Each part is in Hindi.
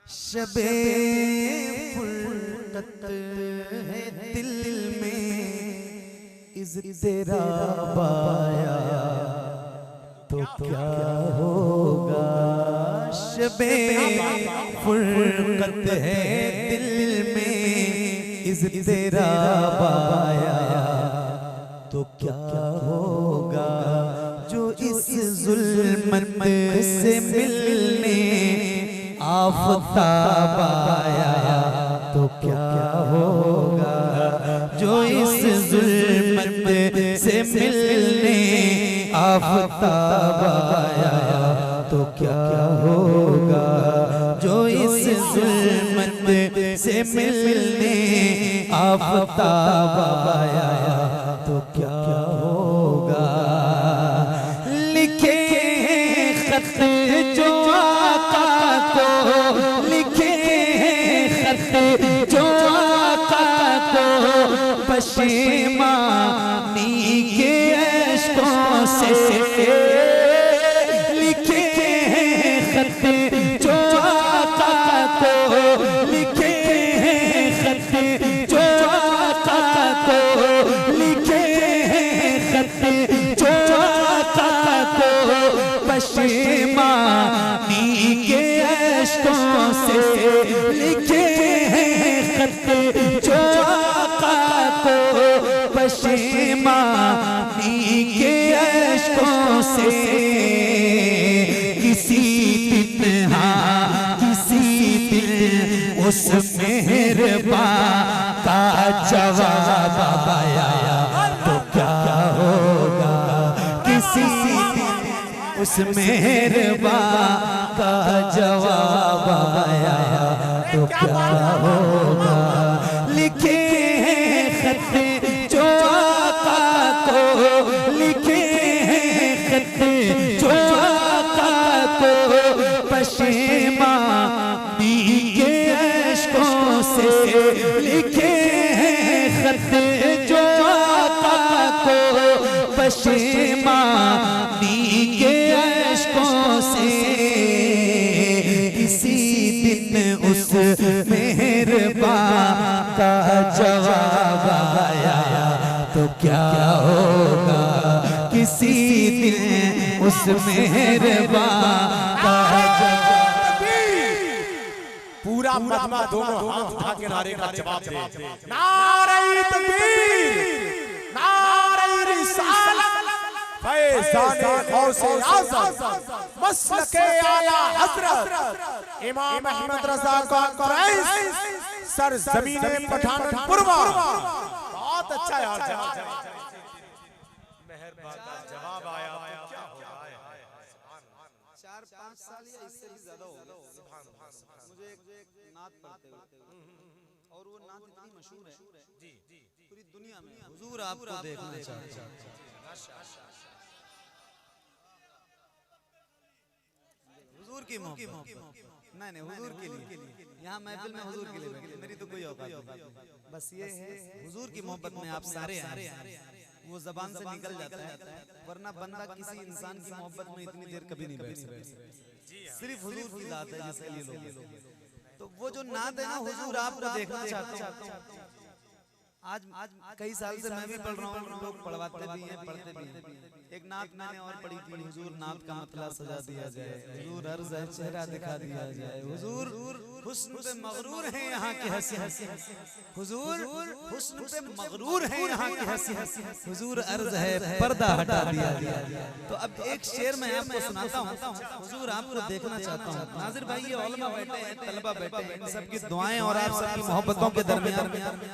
शबे फुर्कत है दिल में, इज़्तिराब आया तो क्या होगा। शबे फुर्कत है दिल में, इज़्तिराब आया तो क्या होगा। जो इस जुल्मत से मिलने आफ़ताब आया तो क्या होगा। जो इस जुल्मत से मिलने आफ़ताब आया तो क्या होगा। जो इस जुल्मत से मिलने आफ़ताब आया तो क्या होगा। लिखे खत जो आका को, लिखे खत जो आका को पशेमानी के अश्कों से, लिखे खत जो आका को, लिखे खत जो आका को, लिखे खत जो आका को पशेमानी के अश्कों से, लिखे खत जो आका को पशेमानी के अश्कों से। किसी दिन हाँ किसी दिन उस मेहरबान का जवाब आया तो क्या होगा। किसी दिन उस मेहरबान का जवाब आया तो क्या होगा। लिखे खत जो आका को, लिखे खत जो आका को पशेमानी के अश्कों से, लिखे खत जो आका को पशेमानी के अश्कों से। किसी दिन उस मेहरबान का जवाब आया तो क्या होगा। किसी दिन उस मेहरबान का जवाब। पूरा मजमा दोनों हाथ उठा के नारे का जवाब दे। नारे तकबीर, नारे रिसालत, फैज़ाने गौसे आज़म, मसलके आला हज़रत इमाम अहमद रज़ा कांग्रेस, सर ज़मीने पठानपुर। बहुत अच्छा यार मेहरबान का जवाब आया तो क्या होगा। 4-5 साल या इससे भी ज्यादा हो गया मुझे एक नात पढ़ते हुए, और वो नात इतनी मशहूर है जी पूरी दुनिया में। हुजूर आपको देखना चाहता है। हुजूर की मोहब्बत, नहीं हुजूर के लिए, यहाँ महफिल में हुजूर के लिए बैठे, मेरी तो कोई औकात नहीं। बस ये है हुजूर की मोहब्बत में आप सारे वो जबान से निकल जाता है, वरना बंदा किसी इंसान की मोहब्बत में इतनी देर कभी नहीं बैठ सकता। सिर्फ हुजूर की जात है जिसके लिए लोग। तो वो जो नात है ना, हुजूर आपको देखना चाहता हूँ। आज कई साल से मैं भी पढ़ रहा हूँ, लोग पढ़वाते भी हैं पढ़ते भी हैं। एक नात मैंने और पढ़ी थी, हुजूर नात का मतलब सजा दिया जाए, हुजूर अर्ज़ है चेहरा दिखा दिया जाए, हुजूर हुस्न पे मगरूर है यहाँ की हंसी, हुजूर हुस्न पे मगरूर है यहाँ की हंसी, हुजूर अर्ज़ है पर्दा हटा दिया जाए। तो अब एक शेर मैं आपको सुनाता हूँ, हुजूर आपको देखना चाहता हूँ। नाज़िर भाई ये उलमा बैठे हैं, तलबा बैठे हैं, इन सबकी दुआएं और आप सबकी मोहब्बतों के दरमियान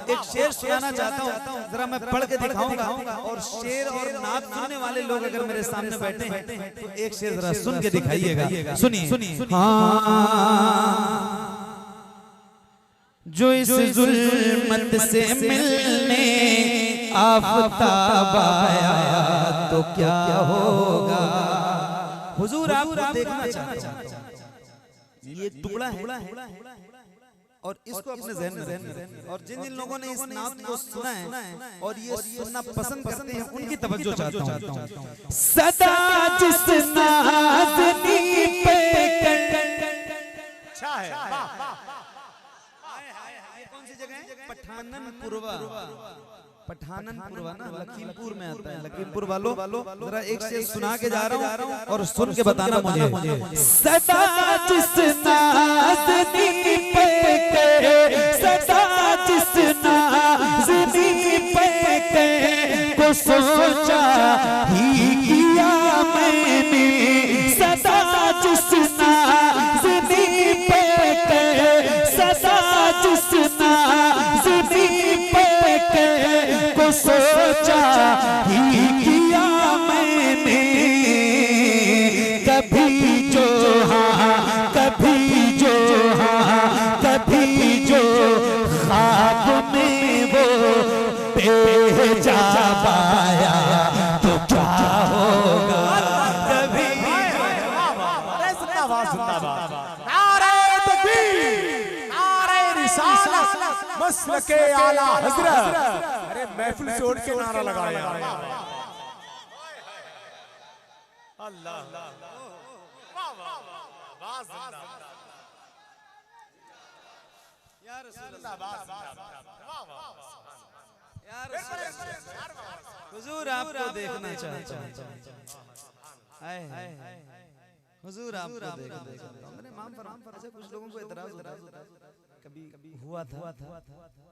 एक शेर सुनाना चाहता हूँ, जरा मैं पढ़ के दिखाऊंगा। और शेर और नात सुनने वाले लोग अगर मेरे सामने बैठे हैं तो एक शेर जरा सुन के दिखाइएगा। सुनिए। जो इस जुल्मत से मिलने आफ़ताब आया तो क्या होगा। हुजूर आपको देखना चाहता हूं। ये एक टुकड़ा है और इसको अपने ज़हन में, और जिन जिन लोगों ने इस नात को सुना है और ये सुनना पसंद करते हैं उनकी तवज्जो चाहता हूं। सदा जिस नाज़नी पे अच्छा है, वाह ये कौन सी जगह है? पठाननपुरवा। पठाननपुरवा ना लखीमपुर में आता है। लखीमपुर वालों जरा एक शेर सुना के जा रहा हूँ और सुन के बताना मुझे। सदा जिस नाज़नी पे के, सदा जिस नाज़नी पे के को सोचा ही किया मैंने, सदा जिस नाज़नी पे के, सदा जिस नाज़नी पे के को सोचा ही किया मैंने, कभी जो हाँ कभी जो हाँ कभी जो ख्वाब में वो भेजा पाया तो क्या होगा कभी। अरे जिंदाबाद जिंदाबाद, नारे तकबीर, नारे रिसालत, मसलके आला हजरत। अरे महफिल से उठ के नारा लगाया अल्लाह हुजूर आपको देखना चाहता हूं, हुजूर आपको देखना चाहता हूं। मैंने इमाम फरमाया, अच्छा कुछ लोगों को एतराज होता है, कभी हुआ था,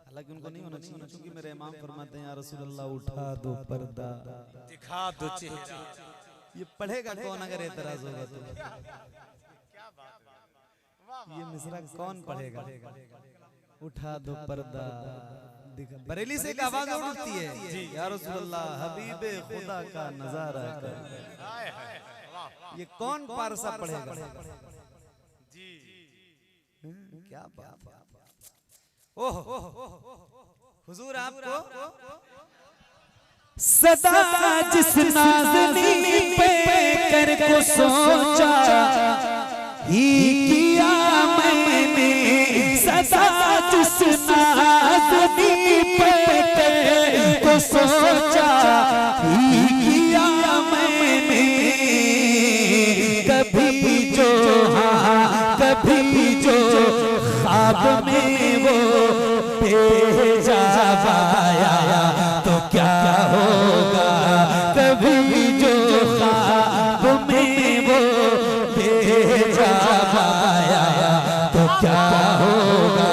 हालांकि उनको नहीं होना चाहिए, क्योंकि मेरे इमाम फरमाते हैं या रसूल अल्लाह उठा दो पर्दा दिखा दो चेहरा। ये पढ़ेगा कौन अगर एतराज होगा तो? ये मिसरा कौन पढ़ेगा? उठा दो पर्दा, बरेली से एक आवाज उठती है या रसूल अल्लाह हबीबे खुदा का नजारा कर। ये कौन पारसा पढ़ेगा? जी क्या बात है। ओह हुजूर आपको सदा जिस नाज़नी पे कर को सोचा ही किया मैंने, सदा जिस नाज़नी पे कर को सोचा ही किया मैंने, कभी जो हाँ कभी जो ख्वाब में वो भेजा पाया तो क्या होगा कभी जो ख्वाब में वो भेजा पाया तो क्या होगा।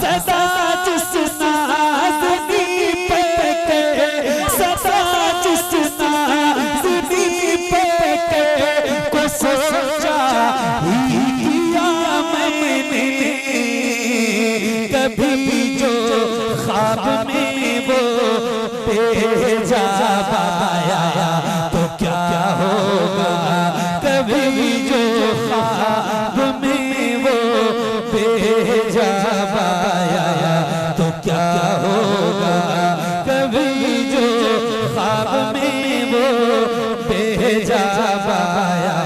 सदा जिस नाज़नी पे के, सदा जिस नाज़नी पे के को सोचा ही किया मैंने, कभी जो ख्वाब में वो भेजा पाया तो क्या होगा कभी जो ख्वाब में वो भेजा पाया तो क्या होगा कभी जो ख्वाब में वो भेजा पाया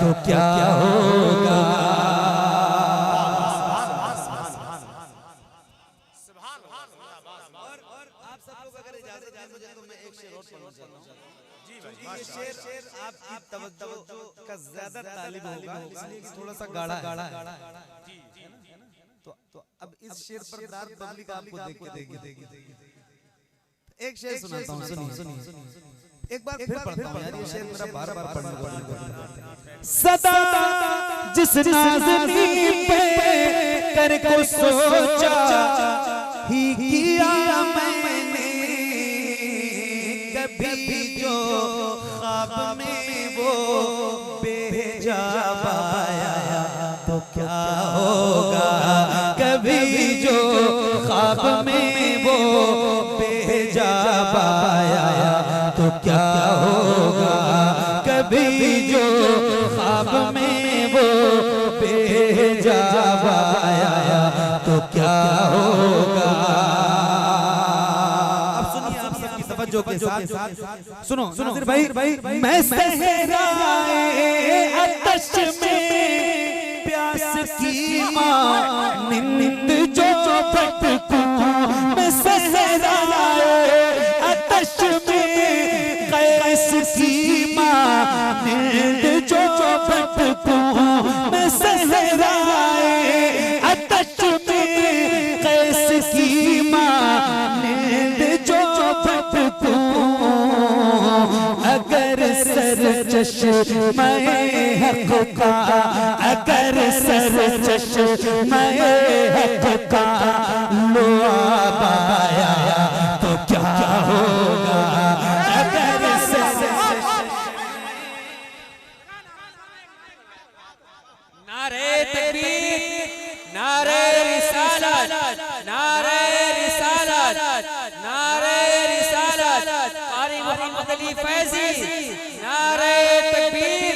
तो क्या होगा। ये शेर आपकी तवज्जो का ज्यादा तालिब होगा, इसलिए थोड़ा सा गाढ़ा है। तो अब इस शेर पर रात पब्लिक आपको देख के देगी। एक शेर सुनाता हूँ, सुनिए। एक बार फिर पढ़ता हूँ यार, ये शेर मेरा बार-बार पढ़ने को मन करता है। सदा जिस नाज़नी पे कर को सोचा ही किया मैंने, कभी जो ख्वाब में वो भेजा पाया तो क्या होगा कभी जो ख्वाब में वो भेजा पाया तो क्या होगा कभी जो ख्वाब में वो भेजा पाया तो क्या होगा। तवज्जो के साथ सुनो नाज़िर भाई, मैं सहराए आतश में प्यास की मानिंद जो भटकूं, मैं सहराए आतश में कैस की मानिंद जो भटकूं, मैं सहराए मैं हक का, अगर सरचश मैं हक का लो आया तो क्या होगा, अगर नारे तकबीर, नारे रिसालत, नारे रिसालत, नारे रिसालत, कारी मोहम्मद अली फैजी, नारे तकबीर,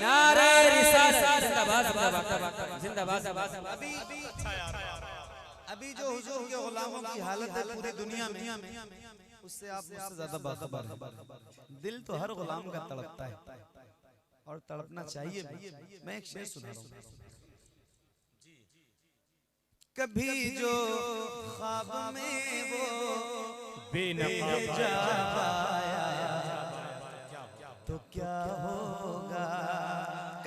नारे रिसालत, जिंदाबाद जिंदाबाद जिंदाबाद। अभी जो हुजूर के गुलामों की हालत है पूरी दुनिया में, उससे आप मुझसे ज्यादा बाखबर हैं। दिल तो हर गुलाम का तड़पता है और तड़पना चाहिए भी। मैं एक शेर सुना रहा हूँ। कभी जो ख्वाब में वो बेनकाब आया तो क्या होगा,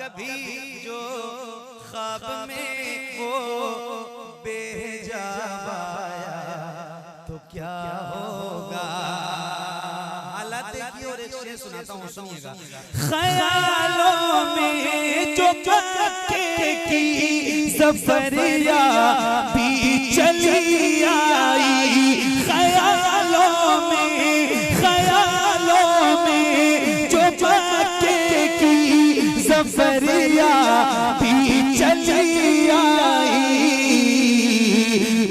कभी जो ख्वाब में वो बेहिजाब आया तो क्या होगा। हालात देखिए और एक शेर सुनाता हूँ, सुनिएगा। ख्यालों में जो मक्के की सफरिया भी चली आई, ख्यालों में जो मक्के की सफरिया भी चली आई,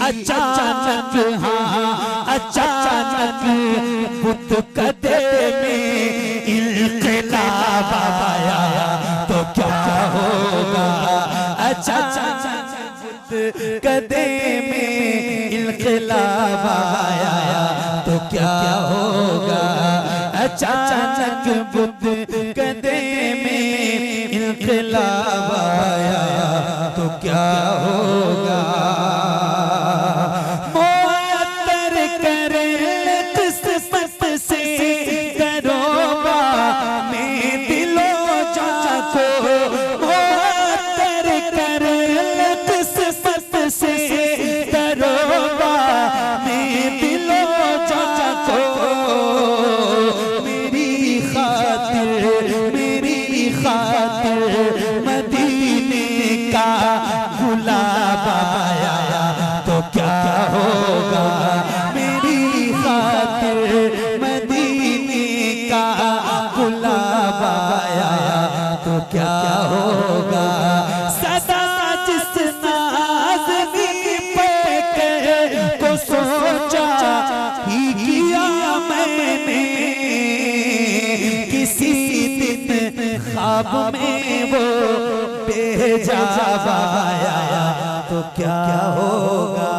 अचानक हाँ अचानक बुत कदे में इनकलाब आया तो क्या होगा, अचानक बुत कदे में इनकलाब आया तो क्या होगा, अचानक बुत कदे में इनकलाब आया तो क्या होगा। मुअत्तर करे किस्मत से करोबा में दिलो जाको, मुअत्तर करे किस्मत से करोबा में दिलो जाको, मेरी खातिर मदीने का गुलाब आया तो क्या होगा, मेरी खातिर मदीने का गुलाब आया तो क्या होगा। सदा जिस नाज़नी पे को सोचा ही किया मैंने, किसी दिन ख्वाब में वो बेहिजाब आया तो क्या होगा,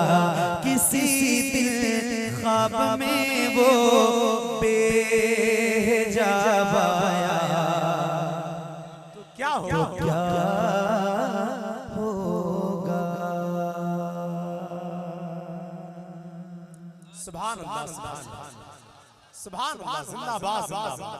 किसी दिन ख्वाब में वो बेहिजाब आया तो क्या तो होगा, क्या होगा। सुभान अल्लाह, सुभान अल्लाह, जिंदाबाद जिंदाबाद।